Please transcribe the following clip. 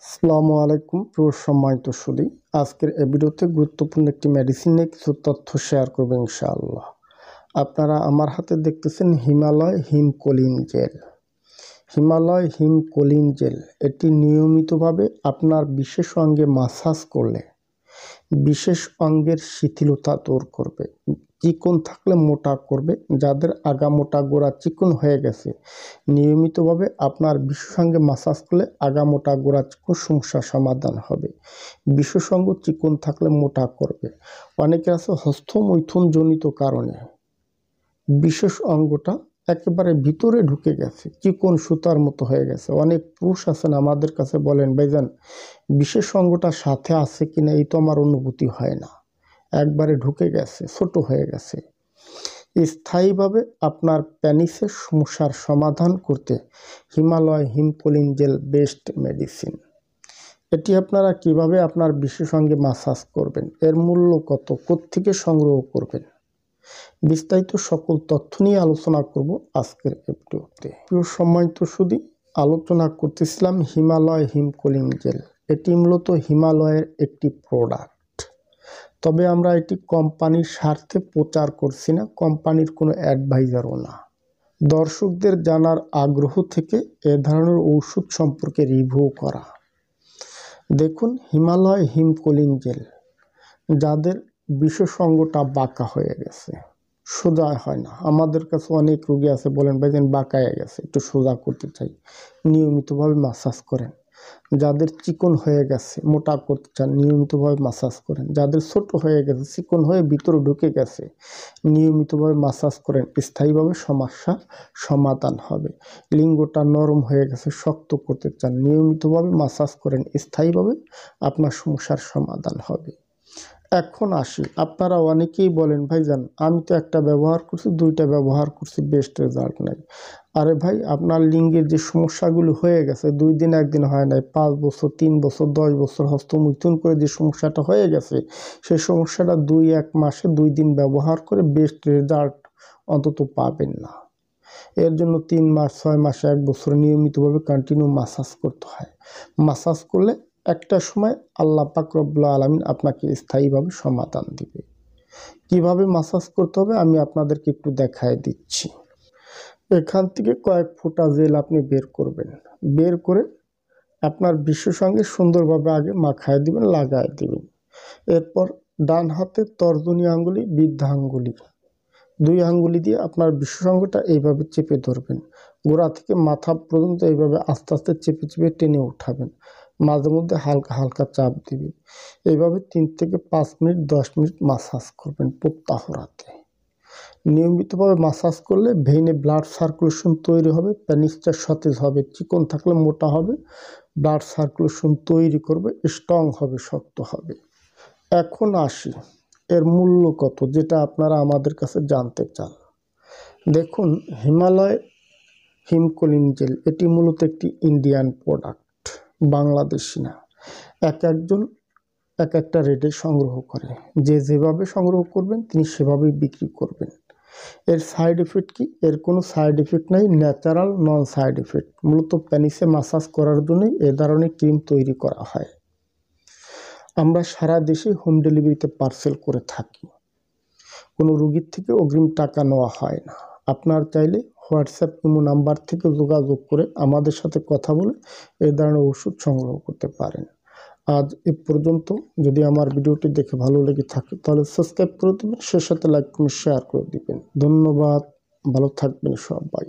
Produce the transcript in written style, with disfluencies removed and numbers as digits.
আসসালামু আলাইকুম প্রিয় সম্মানিত সুধী, আজকের এই ভিডিওতে গুরুত্বপূর্ণ একটি মেডিসিন নিয়ে কিছু তথ্য শেয়ার করব ইনশাআল্লাহ। আপনারা আমার হাতে দেখতেছেন হিমালয় হিমকোলিন জেল। হিমালয় হিমকোলিন জেল এটি নিয়মিতভাবে আপনার বিশেষ অঙ্গে মাসাজ করলে বিশেষ অঙ্গের শিথিলতা দূর করবে, চিকন থাকলে মোটা করবে। যাদের আগা মোটা গোড়া চিকন হয়ে গেছে, নিয়মিতভাবে আপনার বিশেষ অঙ্গে মাসাজ করলে আগা মোটা গোড়া চিকন সমস্যার সমাধান হবে। বিশেষ অঙ্গ চিকন থাকলে মোটা করবে। অনেকে আছে হস্তমৈথুন জনিত কারণে বিশেষ অঙ্গটা একেবারে ভিতরে ঢুকে গেছে, চিকন সুতার মতো হয়ে গেছে। অনেক পুরুষ আছেন আমাদের কাছে বলেন, ভাইজান বিশেষ অঙ্গটা সাথে আছে কিনা এই তো আমার অনুভূতি হয় না, একবারে ঢুকে গেছে, ছোট হয়ে গেছে। স্থায়ীভাবে আপনার প্যানিসের সমস্যার সমাধান করতে Himalaya Himcolin jail best medicine. এটি আপনারা কিভাবে আপনার বিশেষ অঙ্গে মাসাজ করবেন, এর মূল্য কত, কোত্থেকে সংগ্রহ করবেন, বিস্তারিত সকল তথ্য নিয়ে আলোচনা করব আজকের ভিডিওতে। প্রিয় সম্মানিত সুধী, আলোচনা করতেছিলাম হিমালয় হিমকোলিন জেল। এটি মূলত হিমালয়ের একটি প্রোডাক্ট, তবে আমরা এটি কোম্পানির স্বার্থে প্রচার করছি না, কোম্পানির কোনো অ্যাডভাইজারও না। দর্শকদের জানার আগ্রহ থেকে এ ধরনের ঔষধ সম্পর্কে রিভিউ করা। দেখুন, হিমালয় হিমকোলিন জেল যাদের বিশেষ অঙ্গটা বাঁকা হয়ে গেছে, সোজা হয় না, আমাদের কাছে অনেক রোগী আছে বলেন, ভাইজান বাঁকায় গেছে, একটু সোজা করতে চাই, নিয়মিতভাবে মাসাজ করেন। যাদের চিকন হয়ে গেছে, মোটা করতে চান, নিয়মিতভাবে মাসাজ করেন। যাদের ছোট হয়ে গেছে, চিকন হয়ে ভিতরে ঢুকে গেছে, নিয়মিতভাবে মাসাজ করেন, স্থায়ীভাবে সমস্যা সমাধান হবে। লিঙ্গটা নরম হয়ে গেছে, শক্ত করতে চান, নিয়মিতভাবে মাসাজ করেন, স্থায়ীভাবে আপনার সমস্যার সমাধান হবে। এখন আসি, আপনারা অনেকেই বলেন, ভাইজান আমি তো একটা ব্যবহার করছি, দুইটা ব্যবহার করছি, বেস্ট রেজাল্ট নাই। আরে ভাই, আপনার লিঙ্গের যে সমস্যাগুলো হয়ে গেছে, 2 দিন 1 দিন হয় নাই, 5 বছর 3 বছর 10 বছর হস্তমৈথুন করে যে সমস্যাটা হয়ে গেছে, সেই সমস্যাটা 2-1 মাসে 2 দিন ব্যবহার করে বেস্ট রেজাল্ট অন্তত পাবেন না। এর জন্য 3 মাস 6 মাসে 1 বছর নিয়মিতভাবে কন্টিনিউ মাসাজ করতে হয়। মাসাজ করলে একটা সময় আল্লাহ পাক রব্বুল আলামিন আপনাকে স্থায়ীভাবে সমাধান দিবে। কিভাবে মাসাজ করতে হবে আমি আপনাদেরকে একটু দেখায় দিচ্ছি। এখান থেকে কয়েক ফোঁটা জেল আপনি বের করবেন, বের করে আপনার বিশেষ অঙ্গে সুন্দরভাবে আগে মাখায় দিবেন, লাগায় দিবেন। এরপর ডান হাতের তর্জনী আঙ্গুলি, বৃদ্ধা আঙ্গুলি, 2 আঙ্গুলি দিয়ে আপনার বিশেষ অঙ্গটা এইভাবে চেপে ধরবেন, গোড়া থেকে মাথা পর্যন্ত এইভাবে আস্তে আস্তে চেপে চেপে টেনে উঠাবেন, মাঝে মধ্যে হালকা হালকা চাপ দিবেন। এইভাবে 3 থেকে 5 মিনিট 10 মিনিট মাসাজ করবেন প্রত্যাহ রাতে। নিয়মিতভাবে মাসাজ করলে ভেইনে ব্লাড সার্কুলেশন তৈরি হবে, প্যানিসটা সতেজ হবে, চিকন থাকলে মোটা হবে, ব্লাড সার্কুলেশন তৈরি করবে, স্ট্রং হবে, শক্ত হবে। এখন আসি এর মূল্য কত, যেটা আপনারা আমাদের কাছে জানতে চান। দেখুন, হিমালয় হিমকোলিন জেল এটি মূলত একটি ইন্ডিয়ান প্রোডাক্ট, বাংলাদেশি না। একজন এক একটা রেটে সংগ্রহ করে, যে যেভাবে সংগ্রহ করবেন তিনি সেভাবেই বিক্রি করবেন। এর সাইড এফেক্ট কি? এর কোনো সাইড এফেক্ট নাই, ন্যাচারাল নন সাইড এফেক্ট। মূলত প্যানিসে মাসাজ করার জন্যই এ ধরনের ক্রিম তৈরি করা হয়। আমরা সারা দেশে হোম ডেলিভারিতে পার্সেল করে থাকি, কোনো রোগীর থেকে অগ্রিম টাকা নেওয়া হয় না। আপনার চাইলে হোয়াটসঅ্যাপ ইমো নাম্বার থেকে যোগাযোগ করে আমাদের সাথে কথা বলে এই ধরনের ওষুধ সংগ্রহ করতে পারেন। আজ এ পর্যন্ত। যদি আমার ভিডিওটি দেখে ভালো লেগে থাকে তাহলে সাবস্ক্রাইব করে দেবেন, সে সাথে লাইক কমেন্ট শেয়ার করে দিবেন। ধন্যবাদ, ভালো থাকবেন সবাই।